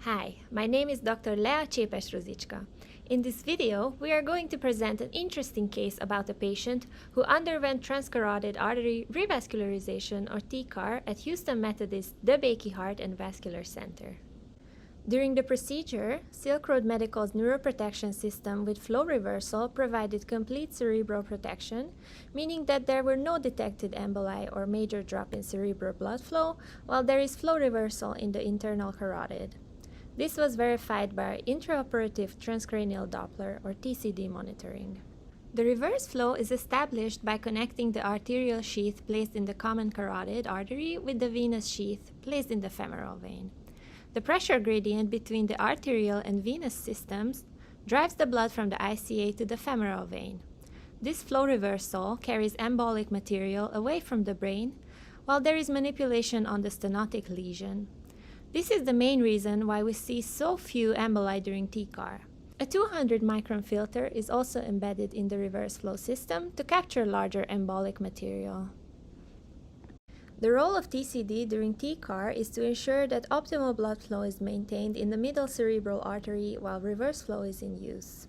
Hi, my name is Dr. Lea Csépes-Ruzicska. In this video, we are going to present an interesting case about a patient who underwent transcarotid artery revascularization or TCAR at Houston Methodist DeBakey Heart and Vascular Center. During the procedure, Silk Road Medical's neuroprotection system with flow reversal provided complete cerebral protection, meaning that there were no detected emboli or major drop in cerebral blood flow, while there is flow reversal in the internal carotid. This was verified by intraoperative transcranial Doppler or TCD monitoring. The reverse flow is established by connecting the arterial sheath placed in the common carotid artery with the venous sheath placed in the femoral vein. The pressure gradient between the arterial and venous systems drives the blood from the ICA to the femoral vein. This flow reversal carries embolic material away from the brain, while there is manipulation on the stenotic lesion. This is the main reason why we see so few emboli during TCAR. A 200-micron filter is also embedded in the reverse flow system to capture larger embolic material. The role of TCD during TCAR is to ensure that optimal blood flow is maintained in the middle cerebral artery while reverse flow is in use.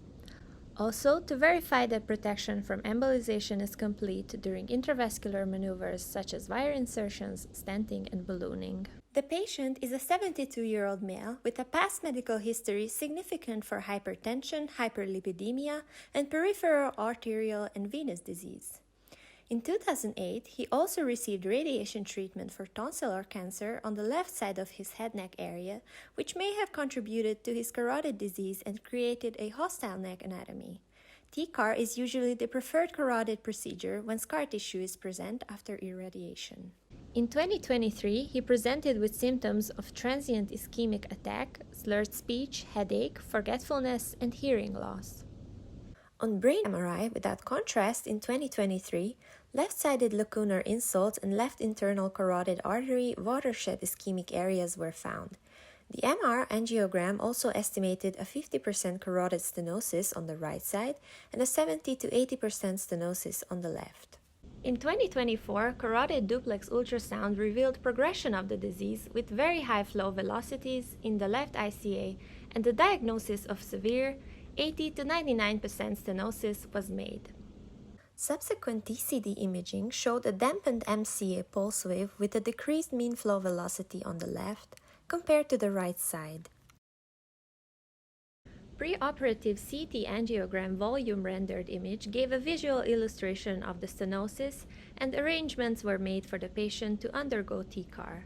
Also, to verify that protection from embolization is complete during intravascular maneuvers such as wire insertions, stenting, and ballooning. The patient is a 72-year-old male with a past medical history significant for hypertension, hyperlipidemia, and peripheral arterial and venous disease. In 2008, he also received radiation treatment for tonsillar cancer on the left side of his head-neck area, which may have contributed to his carotid disease and created a hostile neck anatomy. TCAR is usually the preferred carotid procedure when scar tissue is present after irradiation. In 2023, he presented with symptoms of transient ischemic attack, slurred speech, headache, forgetfulness, and hearing loss. On brain MRI without contrast in 2023, left-sided lacunar insult and left internal carotid artery watershed ischemic areas were found. The MR angiogram also estimated a 50% carotid stenosis on the right side and a 70 to 80% stenosis on the left. In 2024, carotid duplex ultrasound revealed progression of the disease with very high flow velocities in the left ICA, and the diagnosis of severe 80 to 99% stenosis was made. Subsequent TCD imaging showed a dampened MCA pulse wave with a decreased mean flow velocity on the left compared to the right side. Preoperative CT angiogram volume rendered image gave a visual illustration of the stenosis, and arrangements were made for the patient to undergo TCAR.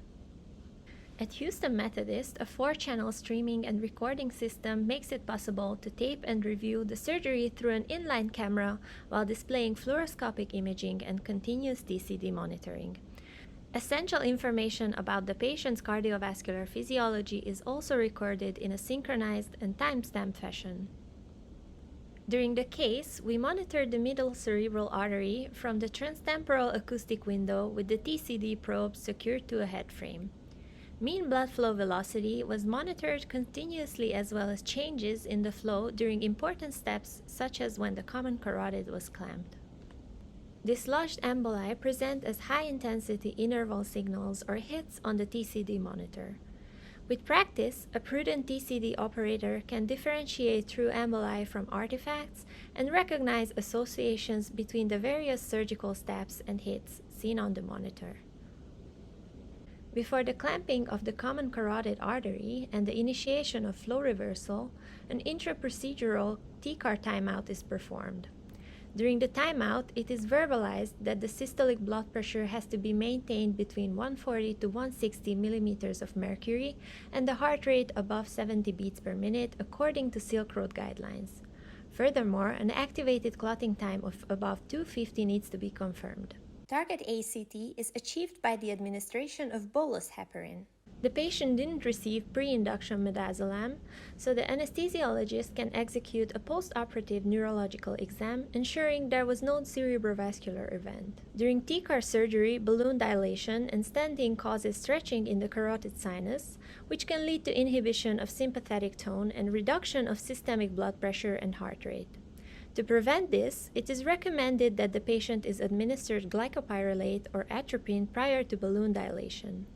At Houston Methodist, a 4-channel streaming and recording system makes it possible to tape and review the surgery through an inline camera while displaying fluoroscopic imaging and continuous TCD monitoring. Essential information about the patient's cardiovascular physiology is also recorded in a synchronized and time-stamped fashion. During the case, we monitored the middle cerebral artery from the transtemporal acoustic window with the TCD probe secured to a head frame. Mean blood flow velocity was monitored continuously, as well as changes in the flow during important steps such as when the common carotid was clamped. Dislodged emboli present as high-intensity interval signals or hits on the TCD monitor. With practice, a prudent TCD operator can differentiate true emboli from artifacts and recognize associations between the various surgical steps and hits seen on the monitor. Before the clamping of the common carotid artery and the initiation of flow reversal, an intraprocedural TCAR timeout is performed. During the timeout, it is verbalized that the systolic blood pressure has to be maintained between 140 to 160 millimeters of mercury and the heart rate above 70 beats per minute according to Silk Road guidelines. Furthermore, an activated clotting time of above 250 needs to be confirmed. Target ACT is achieved by the administration of bolus heparin. The patient didn't receive pre-induction midazolam, so the anesthesiologist can execute a post-operative neurological exam, ensuring there was no cerebrovascular event. During TCAR surgery, balloon dilation and stenting causes stretching in the carotid sinus, which can lead to inhibition of sympathetic tone and reduction of systemic blood pressure and heart rate. To prevent this, it is recommended that the patient is administered glycopyrrolate or atropine prior to balloon dilation.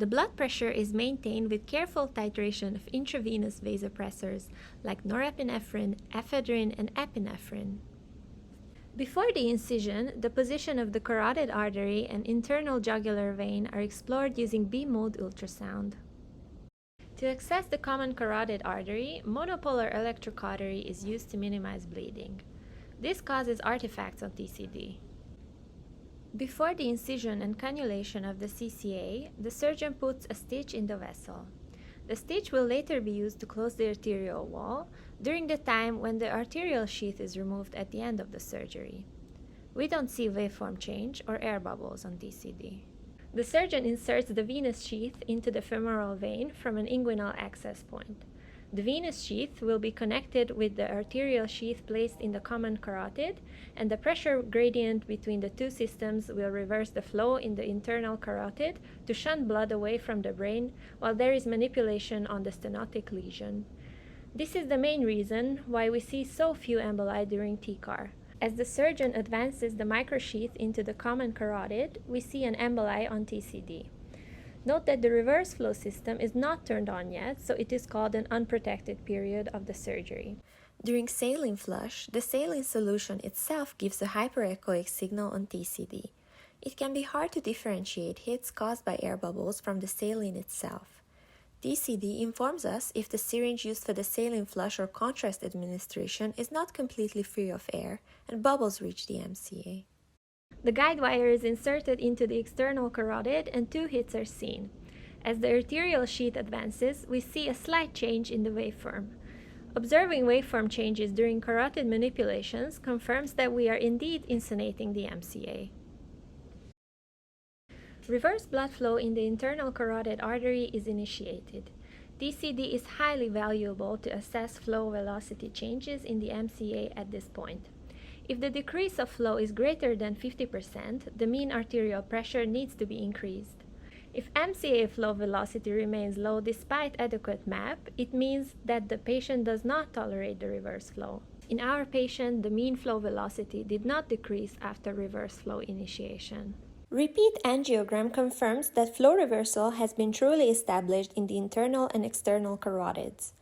The blood pressure is maintained with careful titration of intravenous vasopressors like norepinephrine, ephedrine, and epinephrine. Before the incision, the position of the carotid artery and internal jugular vein are explored using B-mode ultrasound. To access the common carotid artery, monopolar electrocautery is used to minimize bleeding. This causes artifacts on TCD. Before the incision and cannulation of the CCA, the surgeon puts a stitch in the vessel. The stitch will later be used to close the arterial wall during the time when the arterial sheath is removed at the end of the surgery. We don't see waveform change or air bubbles on TCD. The surgeon inserts the venous sheath into the femoral vein from an inguinal access point. The venous sheath will be connected with the arterial sheath placed in the common carotid, and the pressure gradient between the two systems will reverse the flow in the internal carotid to shunt blood away from the brain while there is manipulation on the stenotic lesion. This is the main reason why we see so few emboli during TCAR. As the surgeon advances the microsheath into the common carotid, we see an emboli on TCD. Note that the reverse flow system is not turned on yet, so it is called an unprotected period of the surgery. During saline flush, the saline solution itself gives a hyperechoic signal on TCD. It can be hard to differentiate hits caused by air bubbles from the saline itself. TCD informs us if the syringe used for the saline flush or contrast administration is not completely free of air and bubbles reach the MCA. The guide wire is inserted into the external carotid and two hits are seen. As the arterial sheath advances, we see a slight change in the waveform. Observing waveform changes during carotid manipulations confirms that we are indeed insonating the MCA. Reverse blood flow in the internal carotid artery is initiated. TCD is highly valuable to assess flow velocity changes in the MCA at this point. If the decrease of flow is greater than 50%, the mean arterial pressure needs to be increased. If MCA flow velocity remains low despite adequate MAP, it means that the patient does not tolerate the reverse flow. In our patient, the mean flow velocity did not decrease after reverse flow initiation. Repeat angiogram confirms that flow reversal has been truly established in the internal and external carotids.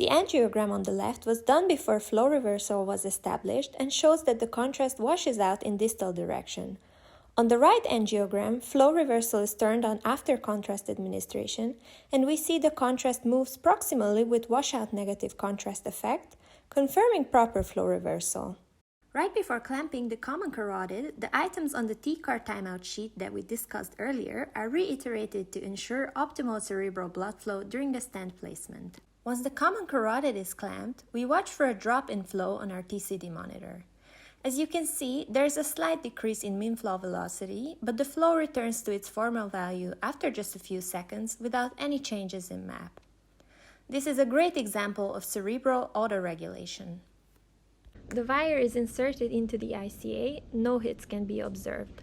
The angiogram on the left was done before flow reversal was established and shows that the contrast washes out in distal direction. On the right angiogram, flow reversal is turned on after contrast administration, and we see the contrast moves proximally with washout negative contrast effect, confirming proper flow reversal. Right before clamping the common carotid, the items on the TCAR timeout sheet that we discussed earlier are reiterated to ensure optimal cerebral blood flow during the stent placement. Once the common carotid is clamped, we watch for a drop in flow on our TCD monitor. As you can see, there is a slight decrease in mean flow velocity, but the flow returns to its former value after just a few seconds without any changes in MAP. This is a great example of cerebral autoregulation. The wire is inserted into the ICA, no hits can be observed.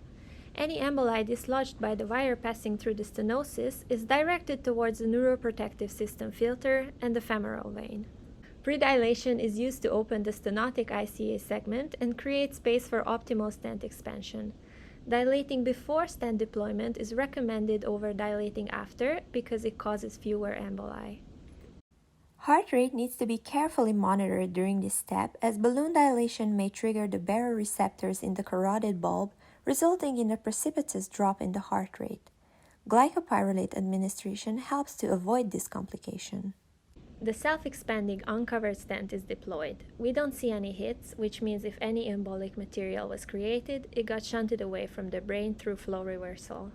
Any emboli dislodged by the wire passing through the stenosis is directed towards the neuroprotective system filter and the femoral vein. Predilation is used to open the stenotic ICA segment and create space for optimal stent expansion. Dilating before stent deployment is recommended over dilating after because it causes fewer emboli. Heart rate needs to be carefully monitored during this step as balloon dilation may trigger the baroreceptors in the carotid bulb, resulting in a precipitous drop in the heart rate. Glycopyrrolate administration helps to avoid this complication. The self-expanding uncovered stent is deployed. We don't see any hits, which means if any embolic material was created, it got shunted away from the brain through flow reversal.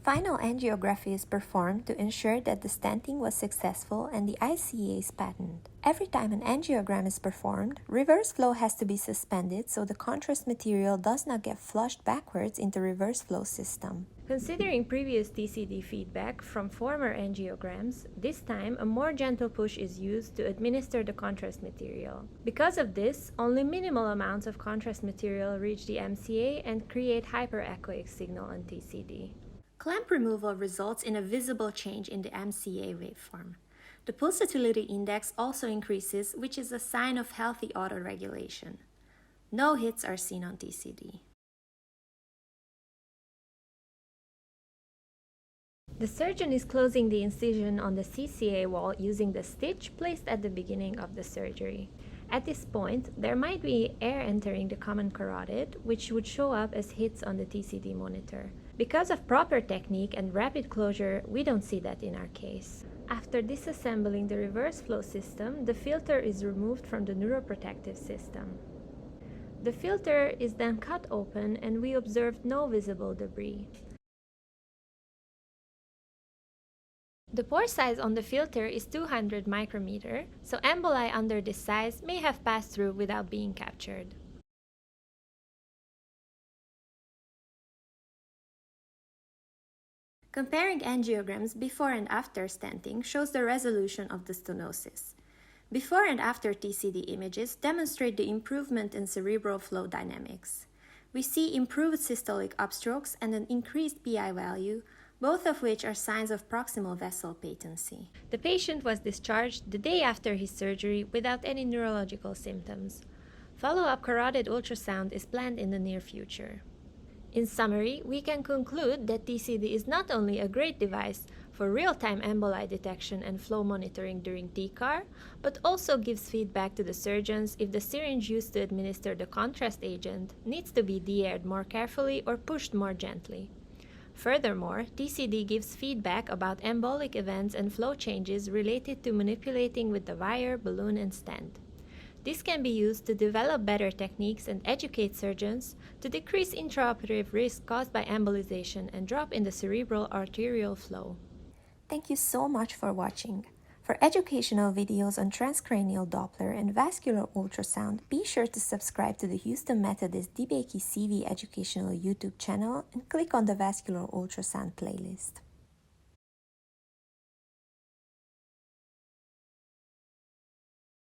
Final angiography is performed to ensure that the stenting was successful and the ICA is patent. Every time an angiogram is performed, reverse flow has to be suspended so the contrast material does not get flushed backwards into reverse flow system. Considering previous TCD feedback from former angiograms, this time a more gentle push is used to administer the contrast material. Because of this, only minimal amounts of contrast material reach the MCA and create hyperechoic signal on TCD. Clamp removal results in a visible change in the MCA waveform. The pulsatility index also increases, which is a sign of healthy autoregulation. No hits are seen on TCD. The surgeon is closing the incision on the CCA wall using the stitch placed at the beginning of the surgery. At this point, there might be air entering the common carotid, which would show up as hits on the TCD monitor. Because of proper technique and rapid closure, we don't see that in our case. After disassembling the reverse flow system, the filter is removed from the neuroprotective system. The filter is then cut open and we observed no visible debris. The pore size on the filter is 200 micrometer, so emboli under this size may have passed through without being captured. Comparing angiograms before and after stenting shows the resolution of the stenosis. Before and after TCD images demonstrate the improvement in cerebral flow dynamics. We see improved systolic upstrokes and an increased PI value, both of which are signs of proximal vessel patency. The patient was discharged the day after his surgery without any neurological symptoms. Follow-up carotid ultrasound is planned in the near future. In summary, we can conclude that TCD is not only a great device for real-time emboli detection and flow monitoring during TCAR, but also gives feedback to the surgeons if the syringe used to administer the contrast agent needs to be de-aired more carefully or pushed more gently. Furthermore, TCD gives feedback about embolic events and flow changes related to manipulating with the wire, balloon, and stent. This can be used to develop better techniques and educate surgeons to decrease intraoperative risk caused by embolization and drop in the cerebral arterial flow. Thank you so much for watching. For educational videos on transcranial Doppler and vascular ultrasound, be sure to subscribe to the Houston Methodist DeBakey CV Educational YouTube channel and click on the vascular ultrasound playlist.